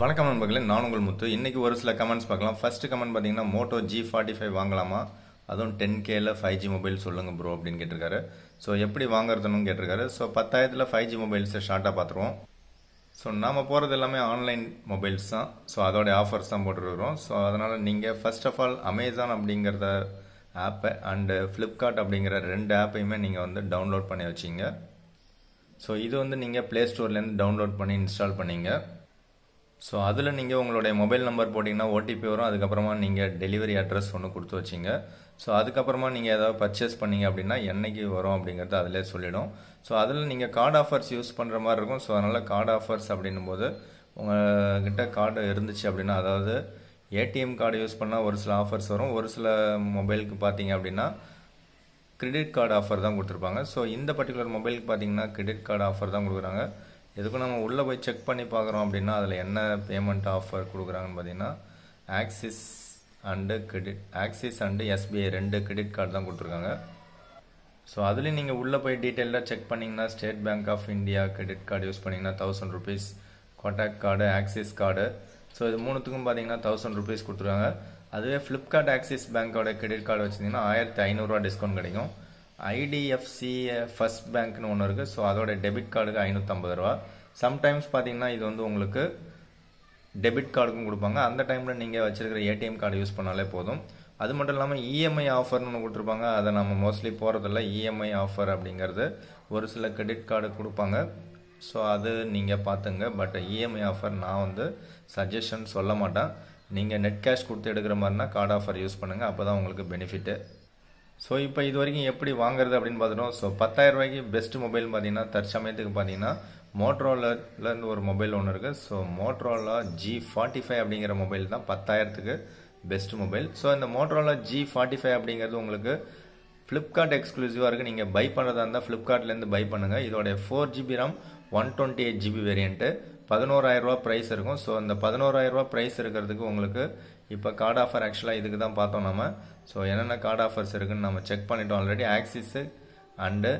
வணக்கம் நண்பர்களே, நான் உங்கள் முத்து. இன்னைக்கு ஒரு சில கமெண்ட்ஸ் பார்க்கலாம். ஃபர்ஸ்ட் கமெண்ட் பார்த்தீங்கன்னா, மோட்டோ G45 வாங்கலாமா, அதுவும் 10Kல 5G மொபைல் சொல்லுங்க ப்ரோ அப்படின்னு கேட்டிருக்காரு. ஸோ எப்படி வாங்குறதுன்னு கேட்டிருக்காரு. ஸோ 10,000ல் 5G மொபைல்ஸை ஷார்ட்டாக பார்த்துருவோம். ஸோ நாம் போகிறது எல்லாமே ஆன்லைன் மொபைல்ஸ் தான். ஸோ அதோடைய ஆஃபர்ஸ் தான் போட்டுருக்கிறோம். ஸோ அதனால் நீங்கள் ஃபர்ஸ்ட் ஆஃப் ஆல் அமேசான் அப்படிங்கிறத ஆப்பை அண்டு ஃப்ளிப்கார்ட் அப்படிங்கிற 2 ஆப்பையுமே நீங்கள் வந்து டவுன்லோட் பண்ணி வச்சிங்க. ஸோ இது வந்து நீங்கள் ப்ளே ஸ்டோர்லேருந்து டவுன்லோட் பண்ணி இன்ஸ்டால் பண்ணிங்க. ஸோ அதில் நீங்கள் உங்களுடைய மொபைல் நம்பர் போட்டிங்கன்னா ஓடிபி வரும். அதுக்கப்புறமா நீங்கள் டெலிவரி அட்ரஸ் ஒன்று கொடுத்து வச்சிங்க. ஸோ அதுக்கப்புறமா நீங்கள் ஏதாவது பர்ச்சேஸ் பண்ணிங்க அப்படின்னா என்னைக்கு வரும் அப்படிங்கிறது அதிலே சொல்லிடும். ஸோ அதில் நீங்கள் கார்டு ஆஃபர்ஸ் யூஸ் பண்ணுற மாதிரி இருக்கும். ஸோ அதனால் கார்டு ஆஃபர்ஸ் அப்படின்னும் போது உங்கள்கிட்ட கார்டு இருந்துச்சு அப்படின்னா, அதாவது ஏடிஎம் கார்டு யூஸ் பண்ணால் ஒரு சில ஆஃபர்ஸ் வரும். ஒரு சில மொபைலுக்கு பார்த்தீங்க அப்படின்னா கிரெடிட் கார்டு ஆஃபர் தான் கொடுத்துருப்பாங்க. ஸோ இந்த பர்டிகுலர் மொபைலுக்கு பார்த்தீங்கன்னா கிரெடிட் கார்டு ஆஃபர் தான் கொடுக்குறாங்க. எதுக்கும் நம்ம உள்ளே போய் செக் பண்ணி பார்க்குறோம் அப்படின்னா அதில் என்ன பேமெண்ட் ஆஃபர் கொடுக்குறாங்கன்னு பார்த்தீங்கன்னா axis and SBI 2 credit card தான் கொடுத்துருக்காங்க. ஸோ அதுலேயும் நீங்கள் உள்ளே போய் டீட்டெயிலாக செக் பண்ணிங்கன்னா State Bank of India credit card use பண்ணிங்கன்னா 1000 rupees, Kotak card, Axis card, so இது மூணுத்துக்கும் பார்த்தீங்கன்னா 1000 rupees கொடுத்துருக்காங்க. அதுவே ஃப்ளிப்கார்ட் ஆக்சிஸ் பேங்க்கோட கிரெடிட் கார்டு வச்சிங்கன்னா 1500 டிஸ்கவுண்ட் கிடைக்கும். ஐடிஎஃப்சி ஃபர்ஸ்ட் பேங்க்னு ஒன்று இருக்குது. ஸோ அதோட டெபிட் கார்டுக்கு 550 ரூபா. சம்டைம்ஸ் பார்த்தீங்கன்னா இது வந்து உங்களுக்கு டெபிட் கார்டுக்கும் கொடுப்பாங்க. அந்த டைமில் நீங்கள் வச்சிருக்கிற ஏடிஎம் கார்டு யூஸ் பண்ணாலே போதும். அது மட்டும் இல்லாமல் இஎம்ஐ ஆஃபர்னு ஒன்று கொடுத்துருப்பாங்க. அதை நம்ம மோஸ்ட்லி போகிறதில்ல. இஎம்ஐ ஆஃபர் அப்படிங்கிறது ஒரு சில கிரெடிட் கார்டு கொடுப்பாங்க. ஸோ அது நீங்கள் பார்த்துங்க. பட் இஎம்ஐ ஆஃபர் நான் வந்து சஜஷன் சொல்ல மாட்டேன். நீங்கள் நெட் கேஷ் கொடுத்து எடுக்கிற மாதிரினா கார்டு ஆஃபர் யூஸ் பண்ணுங்கள். அப்போ தான் உங்களுக்கு பெனிஃபிட்டு. ஸோ இப்போ இது வரைக்கும் எப்படி வாங்குறது அப்படின்னு பார்த்துட்டோம். ஸோ 10,000 ரூபாய்க்கு பெஸ்ட் மொபைல் பார்த்தீங்கன்னா தற்சமயத்துக்கு பார்த்தீங்கன்னா மோட்டரோலாலேருந்து ஒரு மொபைல் ஒன்று இருக்குது. ஸோ மோட்டரோலா G45 அப்படிங்கிற மொபைல் தான் 10,000க்கு பெஸ்ட் மொபைல். ஸோ இந்த மோட்டரோலா G45 அப்படிங்கிறது உங்களுக்கு ஃப்ளிப்கார்ட் எக்ஸ்க்ளூசிவாக இருக்குது. நீங்கள் பை பண்ணுறதா இருந்தால் ஃப்ளிப்கார்ட்லேருந்து பை பண்ணுங்கள். இதோடைய 4GB RAM 128GB வேரியண்ட்டு 11,000 ரூபா ப்ரைஸ் இருக்கும். ஸோ அந்த 11,000 ரூபா ப்ரைஸ் இருக்கிறதுக்கு உங்களுக்கு இப்போ கார்டு ஆஃபர் ஆக்சுவலாக இதுக்கு தான் பார்த்தோம் நம்ம. ஸோ என்னென்ன கார்டு ஆஃபர்ஸ் இருக்குன்னு நம்ம செக் பண்ணிட்டோம் ஆல்ரெடி. ஆக்சிஸ் அண்டு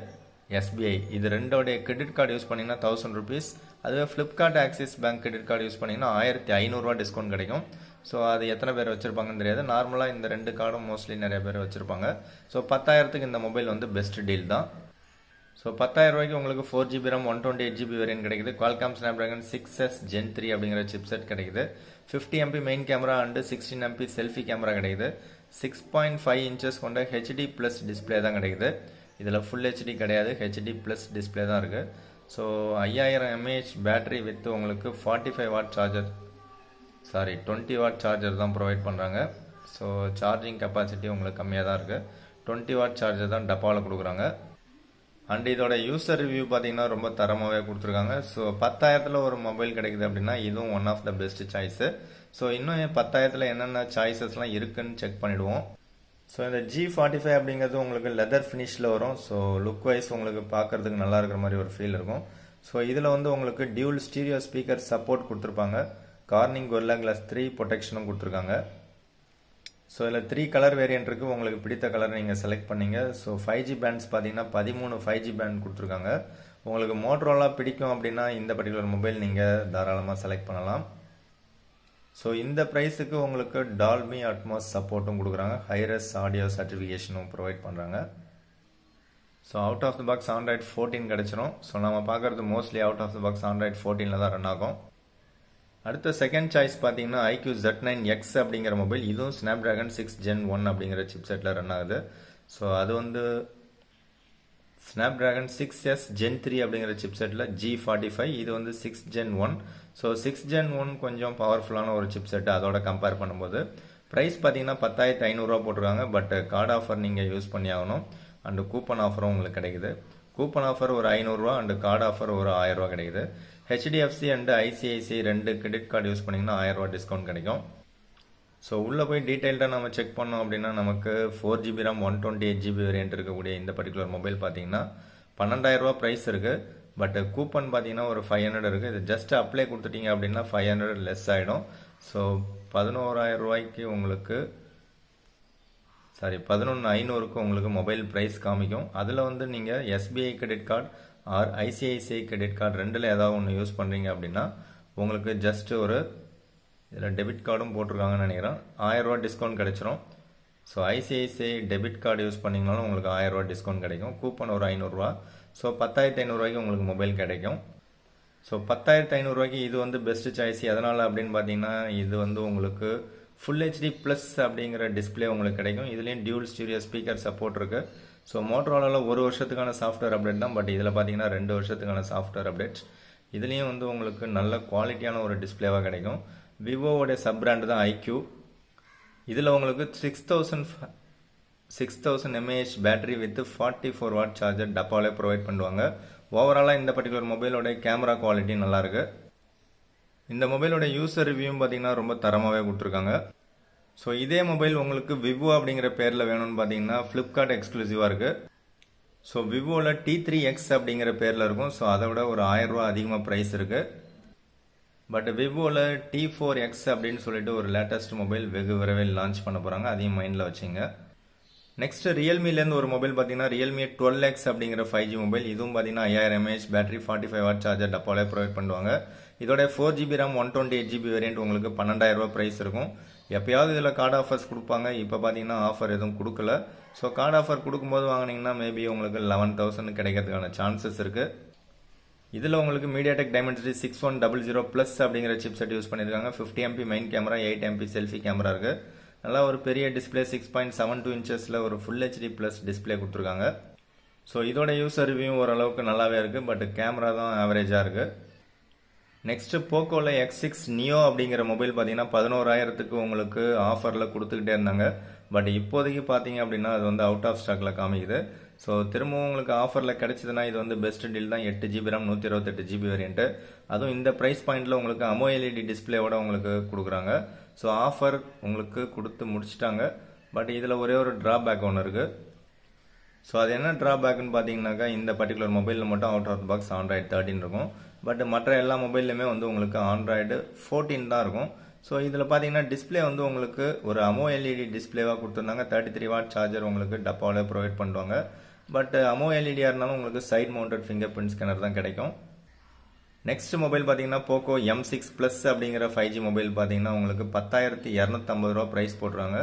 எஸ்பிஐ இது ரெண்டோடைய கிரெடிட் கார்டு யூஸ் பண்ணிங்கன்னா 1000 rupees. அதுவே Flipkart axis bank credit card use பண்ணிங்கன்னா 1500 ரூபா டிஸ்கவுண்ட் கிடைக்கும். ஸோ அது எத்தனை பேர் வச்சுருப்பாங்கன்னு தெரியாது. நார்மலாக இந்த 2 கார்டும் மோஸ்ட்லி நிறைய பேர் வச்சுருப்பாங்க. ஸோ 10,000க்கு இந்த மொபைல் வந்து பெஸ்ட் டீல் தான். ஸோ 10,000 ரூபாய்க்கு உங்களுக்கு 4GB RAM 128GB வேரியன்ட் கிடைக்குது. Qualcomm Snapdragon 6S Gen 3 அப்படிங்கிற சிப்செட் கிடைக்குது. 50MP main camera and 16MP selfie camera கிடைக்குது. 6.5 inches கொண்ட ஹெச்டி ப்ளஸ் டிஸ்பிளே தான் கிடைக்குது. இதில் ஃபுல் ஹெச்டி கிடையாது, ஹெச்டி ப்ளஸ் டிஸ்பிளே தான் இருக்குது. ஸோ 5000 mAh பேட்டரி வித் உங்களுக்கு 45 வாட் சார்ஜர் 20 வாட் சார்ஜர் தான் ப்ரொவைட் பண்ணுறாங்க. ஸோ சார்ஜிங் கெப்பாசிட்டி உங்களுக்கு கம்மியாக தான் இருக்குது. 20 வாட் சார்ஜர் தான் டப்பாவில் கொடுக்குறாங்க. அண்ட் இதோட யூசர் ரிவ்யூ பார்த்தீங்கன்னா ரொம்ப தரமாகவே கொடுத்துருக்காங்க. ஸோ 10,000ல் ஒரு மொபைல் கிடைக்குது அப்படின்னா இதுவும் one of the best choice. So இன்னும் 10,000ல் என்னென்ன சாய்ஸஸ்லாம் இருக்குன்னு செக் பண்ணிவிடுவோம். ஸோ இந்த G45 அப்படிங்கிறது உங்களுக்கு லெதர் ஃபினிஷில் வரும். ஸோ லுக் வைஸ் உங்களுக்கு பார்க்குறதுக்கு நல்லா இருக்கிற மாதிரி ஒரு ஃபீல் இருக்கும். ஸோ இதில் வந்து உங்களுக்கு டியூல் ஸ்டீரியோ ஸ்பீக்கர் சப்போர்ட் கொடுத்துருப்பாங்க. கார்னிங் Gorilla Glass 3 ப்ரொடெக்ஷனும் கொடுத்துருக்காங்க. ஸோ இதில் 3 கலர் வேரியன்ட் இருக்குது. உங்களுக்கு பிடித்த கலர் நீங்கள் செலக்ட் பண்ணிங்க. ஸோ 5G பேண்ட்ஸ் பார்த்தீங்கன்னா 13 5G பேண்ட் கொடுத்துருக்காங்க. உங்களுக்கு மோட்டரோலா பிடிக்கும் அப்படின்னா இந்த பர்டிகுலர் மொபைல் நீங்கள் தாராளமாக செலக்ட் பண்ணலாம். ஸோ இந்த ப்ரைஸுக்கு உங்களுக்கு டால்பி அட்மாஸ் சப்போர்ட்டும் கொடுக்குறாங்க. ஹைரஸ் ஆடியோ சர்டிஃபிகேஷனும் ப்ரொவைட் பண்ணுறாங்க. So out of the box Android 14 கிடச்சிரும். ஸோ நம்ம பார்க்குறது mostly out of the box Android 14ல் தான் ரன் ஆகும். அடுத்த செகண்ட் சாய்ஸ் பார்த்தீங்கன்னா IQ Z9X அப்படிங்கிற மொபைல். இதுவும் Snapdragon 6 Gen 1 அப்படிங்கிற சிப்செட்டில் ரன் ஆகுது. ஸோ அது வந்து Snapdragon 6S Gen 3 அப்படிங்கிற சிப்செட்டில் G45. இது வந்து 6 Gen 1. ஸோ 6 Gen 1 கொஞ்சம் பவர்ஃபுல்லான ஒரு சிப்செட்டு அதோட கம்பேர் பண்ணும்போது. ப்ரைஸ் பார்த்தீங்கன்னா 10,500 ரூபா போட்டிருக்காங்க. பட் கார்டு ஆஃபர் நீங்கள் யூஸ் பண்ணி ஆகணும். அண்டு கூப்பன் ஆஃபரும் உங்களுக்கு கிடைக்குது. கூப்பன் ஆஃபர் ஒரு 500 ரூபா அண்டு கார்டு ஆஃபர் ஒரு 1000 ரூபா கிடைக்குது. HDFC and ICICI 2 credit card use பண்ணிங்கன்னா 1000 ரூபா டிஸ்கவுண்ட் கிடைக்கும். ஸோ உள்ளே போய் டீட்டெயில்டாக நம்ம செக் பண்ணோம் அப்படின்னா நமக்கு 4GB RAM 128GB வேரியன்ட் இருக்கக்கூடிய இந்த பர்டிகுலர் மொபைல் பார்த்தீங்கன்னா 12,000 ரூபா ப்ரைஸ் இருக்குது. பட் கூப்பன் பார்த்தீங்கன்னா ஒரு 500 இருக்குது. இது ஜஸ்ட் அப்ளை கொடுத்துட்டீங்க அப்படின்னா 500 லெஸ் ஆகிடும். ஸோ 11,000 ரூபாய்க்கு உங்களுக்கு 11,500க்கு உங்களுக்கு மொபைல் ப்ரைஸ் காமிக்கும். அதில் வந்து நீங்கள் SBI credit card or ICICI credit card ரெண்டில் ஏதாவது ஒன்று யூஸ் பண்ணுறீங்க அப்படின்னா உங்களுக்கு ஜஸ்ட் ஒரு இதில் டெபிட் கார்டும் போட்டிருக்காங்கன்னு நினைக்கிறேன். 1000 ரூபா டிஸ்கவுண்ட் கிடைச்சிரும். So ICICI debit card use பண்ணிங்கனாலும் உங்களுக்கு 1000 ரூபா டிஸ்கவுண்ட் கிடைக்கும். கூப்பன் ஒரு 500 ரூபா. ஸோ 10,500 ரூபாய்க்கு உங்களுக்கு மொபைல் கிடைக்கும். ஸோ 10,500 ரூபாய்க்கு இது வந்து பெஸ்ட் சாய்ஸ். எதனால் அப்படின்னு பார்த்தீங்கன்னா இது வந்து உங்களுக்கு ஃபுல் ஹெச்டி ப்ளஸ் அப்படிங்கிற டிஸ்பிளே உங்களுக்கு கிடைக்கும். இதுலேயும் டியூல் ஸ்டீரியோ ஸ்பீக்கர் சப்போர்ட் இருக்குது. ஸோ மோட்டோரோலாவில் 1 வருஷத்துக்கான சாஃப்ட்வேர் அப்டேட் தான். பட் இதில் பார்த்தீங்கன்னா 2 வருஷத்துக்கான சாஃப்ட்வேர் அப்டேட்ஸ். இதுலேயும் வந்து உங்களுக்கு நல்ல குவாலிட்டியான ஒரு டிஸ்பிளேவாக கிடைக்கும். விவோவோடைய சப் பிராண்டு தான் ஐக்யூ. இதில் உங்களுக்கு 6000 mAh battery with 44 watt charger டப்பாலே ப்ரொவைட் பண்ணுவாங்க. ஓவராலாக இந்த பர்டிகுலர் மொபைலோட கேமரா குவாலிட்டி நல்லாயிருக்கு. இந்த மொபைலோட யூசர் ரிவ்யூவும் பார்த்தீங்கன்னா ரொம்ப தரமாகவே கொடுத்துருக்காங்க. ஸோ இதே மொபைல் உங்களுக்கு விவோ அப்படிங்கிற பேரில் வேணும்னு பார்த்தீங்கன்னா ஃப்ளிப்கார்ட் எக்ஸ்க்ளூசிவாக இருக்குது. ஸோ விவோவில் T3X அப்படிங்கிற பேரில் இருக்கும். ஸோ அதை விட ஒரு 1000 ரூபா அதிகமாக ப்ரைஸ் இருக்குது. பட் விவோவில் T4X அப்படின்னு சொல்லிட்டு ஒரு லேட்டஸ்ட் மொபைல் வெகு விரைவில் லான்ச் பண்ண போகிறாங்க. அதையும் மைண்டில் வச்சுங்க. நெக்ஸ்ட் ரியல்மிலேருந்து ஒரு மொபைல் பார்த்தீங்கன்னா ரியல்மி 12X அப்படிங்கிற 5G மொபைல். இதுவும் பார்த்தீங்கன்னா 5000 mAh பேட்டரி 45 வாட் சார்ஜர் டப்பாலே ப்ரொவைட் பண்ணுவாங்க. இதோட 4GB RAM 128GB வேரியன்ட் உங்களுக்கு 12,000 ரூபா ப்ரைஸ் இருக்கும். எப்பயாவது இதில் கார்டு ஆஃபர்ஸ் கொடுப்பாங்க. இப்போ பார்த்தீங்கன்னா ஆஃபர் எதுவும் கொடுக்கல. ஸோ கார்டு ஆஃபர் கொடுக்கும்போது வாங்கினீங்கன்னா மேபி உங்களுக்கு 11,000 கிடைக்கிறதுக்கான சான்சஸ் இருக்குது. இதில் உங்களுக்கு MediaTek Dimensity 6100 Plus அப்படிங்கிற சிப் செட் யூஸ் பண்ணியிருக்காங்க. 50MP main camera, 8MP selfie camera இருக்குது. நல்லா ஒரு பெரிய டிஸ்பிளே 6.72 இன்ச்சஸில் ஒரு ஃபுல் ஹெச்டி ப்ளஸ் டிஸ்பிளே கொடுத்துருக்காங்க. ஸோ இதோட யூசர் ரிவ்யூ ஓரளவுக்கு நல்லாவே இருக்குது. பட் கேமரா தான் ஆவரேஜாக இருக்குது. நெக்ஸ்ட் போக்கோவில் X6 Neo அப்படிங்கிற மொபைல் பார்த்தீங்கன்னா 11,000க்கு உங்களுக்கு ஆஃபரில் கொடுத்துக்கிட்டே இருந்தாங்க. பட் இப்போதைக்கு பார்த்தீங்க அப்படின்னா அது வந்து அவுட் ஆஃப் ஸ்டாக்கில் காமிக்குது. ஸோ திரும்பவும் உங்களுக்கு ஆஃபரில் கிடைச்சதுன்னா இது வந்து பெஸ்ட் டீல் தான். 8GB RAM 128GB variant. அதுவும் இந்த ப்ரைஸ் பாயிண்டில் உங்களுக்கு AMOLED டிஸ்பிளேவோட உங்களுக்கு கொடுக்குறாங்க. ஸோ ஆஃபர் உங்களுக்கு கொடுத்து முடிச்சிட்டாங்க. பட் இதில் ஒரே ஒரு ட்ராபேக் ஒன்று இருக்குது. ஸோ அது என்ன ட்ராபேக்னு பார்த்தீங்கன்னாக்கா இந்த பர்டிகுலர் மொபைலில் மட்டும் அவுட் ஆஃப் பாக்ஸ் Android 13 இருக்கும். பட் மற்ற எல்லா மொபைல்லையுமே வந்து உங்களுக்கு Android 14 தான் இருக்கும். ஸோ இதில் பார்த்தீங்கன்னா டிஸ்பிளே வந்து உங்களுக்கு ஒரு AMOLED டிஸ்பிளேவாக கொடுத்துருந்தாங்க. 33 வாட் சார்ஜர் உங்களுக்கு டப்பாவில் ப்ரொவைட் பண்ணுவாங்க. பட் AMOLED இருந்தாலும் உங்களுக்கு side mounted fingerprint scanner தான் கிடைக்கும். நெக்ஸ்ட் மொபைல் பார்த்தீங்கன்னா போக்கோ M6 Plus அப்படிங்கிற 5G மொபைல் பார்த்தீங்கன்னா உங்களுக்கு 10,250 ரூபா ப்ரைஸ் போட்டுருவாங்க.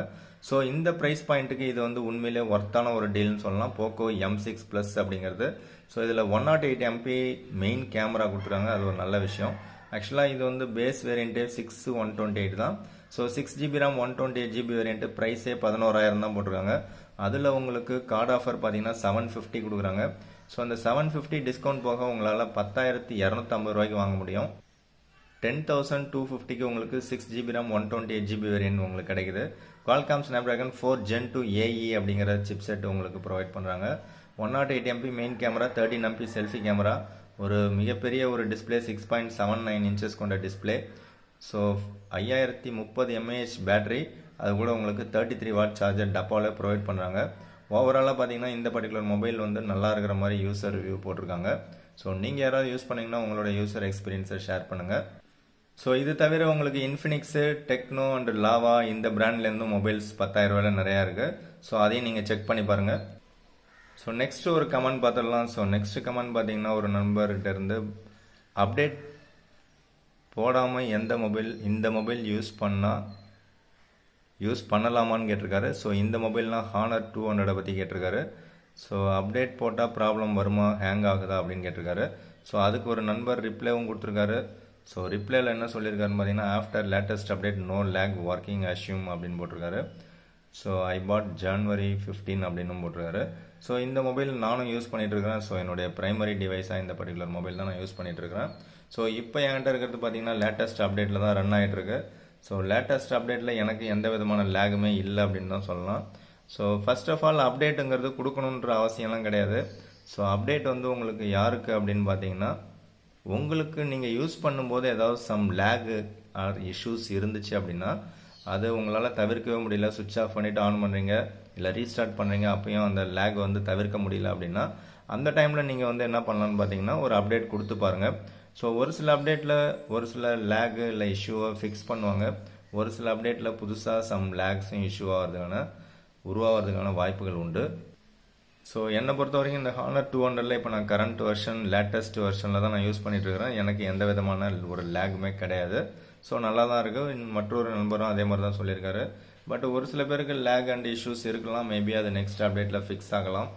ஸோ இந்த ப்ரைஸ் பாயிண்ட்டுக்கு இது வந்து உண்மையிலே ஒர்த்தான ஒரு டீல்னு சொல்லலாம். போக்கோ M6 Plus அப்படிங்கிறது. ஸோ இதில் 108MP மெயின் கேமரா கொடுத்துருக்காங்க. அது ஒரு நல்ல விஷயம். ஆக்சுவலாக இது வந்து பேஸ் வேரியண்ட்டே 6128 தான். So 6GB RAM 128GB variant ப்ரைஸே 11,000 தான் போட்டிருக்காங்க. அதில் உங்களுக்கு கார்டு ஆஃபர் பார்த்தீங்கன்னா 750 கொடுக்குறாங்க. ஸோ அந்த 750 டிஸ்கவுண்ட் போக உங்களால் 10,250 ரூபாய்க்கு வாங்க முடியும். 10,250க்கு உங்களுக்கு 6GB RAM 128GB வேரியன்ட் உங்களுக்கு கிடைக்குது. Qualcomm Snapdragon 4 Gen 2 AE அப்படிங்கிற சிப் செட் உங்களுக்கு ப்ரொவைட் பண்ணுறாங்க. 108MP main camera, 13MP selfie camera, ஒரு மிகப்பெரிய ஒரு டிஸ்பிளே 6.79 இன்ச்சஸ் கொண்ட டிஸ்பிளே. ஸோ 5030 mAh பேட்டரி, அது கூட உங்களுக்கு 33 வாட் சார்ஜர் டப்பாவில் ப்ரொவைட் பண்ணுறாங்க. ஓவராலாக பார்த்தீங்கன்னா இந்த பர்டிகுலர் மொபைல் வந்து நல்லா இருக்கிற மாதிரி யூசர் ரிவ்யூ போட்டிருக்காங்க. ஸோ நீங்கள் யாராவது யூஸ் பண்ணிங்கன்னா உங்களோட யூசர் எக்ஸ்பீரியன்ஸை ஷேர் பண்ணுங்கள். ஸோ இது தவிர உங்களுக்கு இன்ஃபினிக்ஸு, டெக்னோ அண்ட் லாவா இந்த பிராண்ட்லேருந்து மொபைல்ஸ் 10,000 ரூபாயில் நிறையா இருக்குது. ஸோ அதையும் நீங்கள் செக் பண்ணி பாருங்கள். ஸோ நெக்ஸ்ட் ஒரு கமெண்ட் பார்த்துடலாம். ஸோ நெக்ஸ்ட் கமெண்ட் பார்த்தீங்கன்னா ஒரு நண்பர்கிட்ட இருந்து அப்டேட் போடாமல் இந்த மொபைல் யூஸ் பண்ணலாமான்னு கேட்டிருக்காரு. ஸோ இந்த மொபைல்னால் Honor 200 பற்றி கேட்டிருக்காரு. ஸோ அப்டேட் போட்டால் ப்ராப்ளம் வருமா, ஹேங் ஆகுதா அப்படின்னு கேட்டிருக்காரு. ஸோ அதுக்கு ஒரு நண்பர் ரிப்ளைவும் கொடுத்துருக்காரு. ஸோ ரிப்ளைல என்ன சொல்லியிருக்காருன்னு பார்த்தீங்கன்னா after latest update no lag working assume அப்படின்னு போட்டிருக்காரு. ஸோ ஐ பாட் January 15 அப்படின்னு போட்டிருக்காரு. ஸோ இந்த மொபைல் நானும் யூஸ் பண்ணிட்டு இருக்கிறேன். ஸோ என்னுடைய பிரைமரி டிவைஸாக இந்த பர்டிகுலர் மொபைல் தான் நான் யூஸ் பண்ணிட்டு இருக்கிறேன். ஸோ இப்போ என்கிட்ட இருக்கிறது பார்த்தீங்கன்னா லேட்டஸ்ட் அப்டேட்டில் தான் ரன் ஆகிட்டு இருக்கு. ஸோ லேட்டஸ்ட் அப்டேட்டில் எனக்கு எந்த விதமான லேகுமே இல்லை அப்படின்னு தான் சொல்லலாம். ஸோ ஃபர்ஸ்ட் ஆஃப் ஆல் அப்டேட்டுங்கிறது கொடுக்கணுன்ற அவசியம்லாம் கிடையாது. ஸோ அப்டேட் வந்து உங்களுக்கு யாருக்கு அப்படின்னு பார்த்தீங்கன்னா உங்களுக்கு நீங்கள் யூஸ் பண்ணும்போது ஏதாவது சம் லேகு ஆர் இஷ்யூஸ் இருந்துச்சு அப்படின்னா அது உங்களால் தவிர்க்கவே முடியல, சுவிட்ச் ஆஃப் பண்ணிவிட்டு ஆன் பண்ணுறீங்க இல்லை ரீஸ்டார்ட் பண்ணுறீங்க, அப்பயும் அந்த லேக் வந்து தவிர்க்க முடியல அப்படின்னா அந்த டைமில் நீங்கள் வந்து என்ன பண்ணலான்னு பார்த்தீங்கன்னா ஒரு அப்டேட் கொடுத்து பாருங்கள். ஸோ ஒரு சில அப்டேட்டில் ஒரு சில லேகு இல்லை இஷ்யூவை ஃபிக்ஸ் பண்ணுவாங்க. ஒரு சில அப்டேட்டில் புதுசாக சம் லேக்ஸும் இஷ்யூ உருவாகிறதுக்கான வாய்ப்புகள் உண்டு. ஸோ என்னை பொறுத்த வரைக்கும் இந்த Honor 200 இப்போ நான் கரண்ட் வெர்ஷன் லேட்டஸ்ட் வெர்ஷனில் தான் நான் யூஸ் பண்ணிட்டு இருக்கிறேன். எனக்கு எந்த விதமான ஒரு லேகுமே கிடையாது. ஸோ நல்லா தான் இருக்குது. மற்றொரு நண்பரும் அதே மாதிரி தான் சொல்லியிருக்காரு. பட் ஒரு சில பேருக்கு லேக் அண்ட் இஷ்யூஸ் இருக்கலாம். மேபி அது நெக்ஸ்ட் அப்டேட்டில் ஃபிக்ஸ் ஆகலாம்.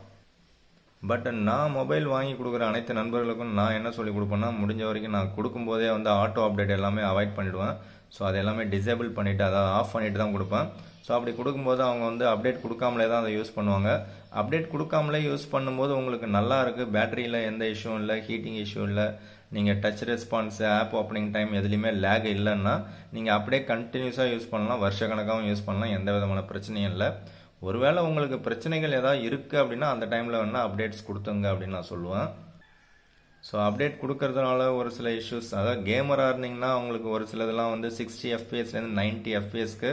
பட் நான் மொபைல் வாங்கி கொடுக்குற அனைத்து நண்பர்களுக்கும் நான் என்ன சொல்லி கொடுப்பேன்னா, முடிஞ்ச வரைக்கும் நான் கொடுக்கும்போதே வந்து ஆட்டோ அப்டேட் எல்லாமே அவாய்ட் பண்ணிவிடுவேன். ஸோ அது எல்லாமே டிசேபிள் பண்ணிவிட்டு, அதாவது ஆஃப் பண்ணிவிட்டு தான் கொடுப்பேன். ஸோ அப்படி கொடுக்கும்போது அவங்க வந்து அப்டேட் கொடுக்காமலே தான் அதை யூஸ் பண்ணுவாங்க. அப்டேட் கொடுக்காமலே யூஸ் பண்ணும்போது உங்களுக்கு நல்லா இருக்குது, பேட்டரியில் எந்த இஷ்யூவும் இல்லை, ஹீட்டிங் இஷ்யூ இல்லை, நீங்கள் touch response, app opening time எதுலேயுமே லேக் இல்லைன்னா நீங்கள் அப்படியே கண்டினியூஸாக யூஸ் பண்ணலாம், வருஷக்கணக்காகவும் யூஸ் பண்ணலாம், எந்த விதமான பிரச்சனையும் இல்லை. ஒருவேளை உங்களுக்கு பிரச்சனைகள் ஏதாவது இருக்குது அப்படின்னா அந்த டைமில் வேணால் அப்டேட்ஸ் கொடுத்துங்க அப்படின்னு நான் சொல்லுவேன். ஸோ அப்டேட் கொடுக்கறதுனால ஒரு சில இஷ்யூஸ், அதாவது கேமராக இருந்தீங்கன்னா உங்களுக்கு ஒரு சிலதெல்லாம் வந்து 60 FPSலேருந்து 90 FPSக்கு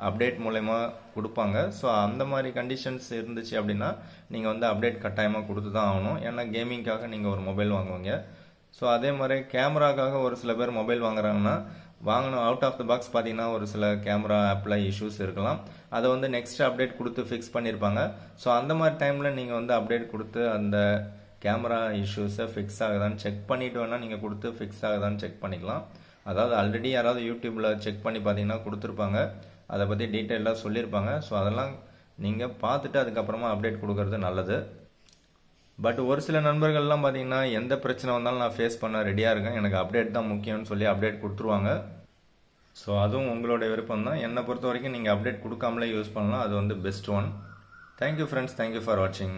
அப்டேட் மூலயமா கொடுப்பாங்க. ஸோ அந்த மாதிரி கண்டிஷன்ஸ் இருந்துச்சு அப்படின்னா நீங்கள் வந்து அப்டேட் கட்டாயமாக கொடுத்து தான் ஆகணும். ஏன்னா கேமிங்காக நீங்கள் ஒரு மொபைல் வாங்குவீங்க. ஸோ அதே மாதிரி கேமராக்காக ஒரு சில பேர் மொபைல் வாங்குறாங்கன்னா, வாங்கணும் அவுட் ஆஃப் த பாக்ஸ் பார்த்தீங்கன்னா ஒரு சில கேமரா ஆப்பில் இஷ்யூஸ் இருக்கலாம். அதை வந்து நெக்ஸ்ட் அப்டேட் கொடுத்து ஃபிக்ஸ் பண்ணியிருப்பாங்க. ஸோ அந்த மாதிரி டைமில் நீங்கள் வந்து அப்டேட் கொடுத்து அந்த கேமரா இஷ்யூஸை ஃபிக்ஸ் ஆகுதான்னு செக் பண்ணிவிட்டு வேணால் நீங்கள் கொடுத்து ஃபிக்ஸ் ஆகுதான்னு செக் பண்ணிக்கலாம். அதாவது ஆல்ரெடி யாராவது யூடியூப்பில் செக் பண்ணி பார்த்தீங்கன்னா கொடுத்துருப்பாங்க, அதை பற்றி டீட்டெயிலாக சொல்லியிருப்பாங்க. ஸோ அதெல்லாம் நீங்கள் பார்த்துட்டு அதுக்கப்புறமா அப்டேட் கொடுக்கறது நல்லது. பட் ஒரு சில நண்பர்கள்லாம் பார்த்தீங்கன்னா எந்த பிரச்சனை வந்தாலும் நான் ஃபேஸ் பண்ண ரெடியாக இருக்கேன், எனக்கு அப்டேட் தான் முக்கியம்னு சொல்லி அப்டேட் கொடுத்துருவாங்க. ஸோ அதுவும் உங்களோட விருப்பம் தான். என்னை பொறுத்த வரைக்கும் நீங்கள் அப்டேட் கொடுக்காமலே யூஸ் பண்ணலாம், அது வந்து best one. Thank you friends, thank you for வாட்சிங்.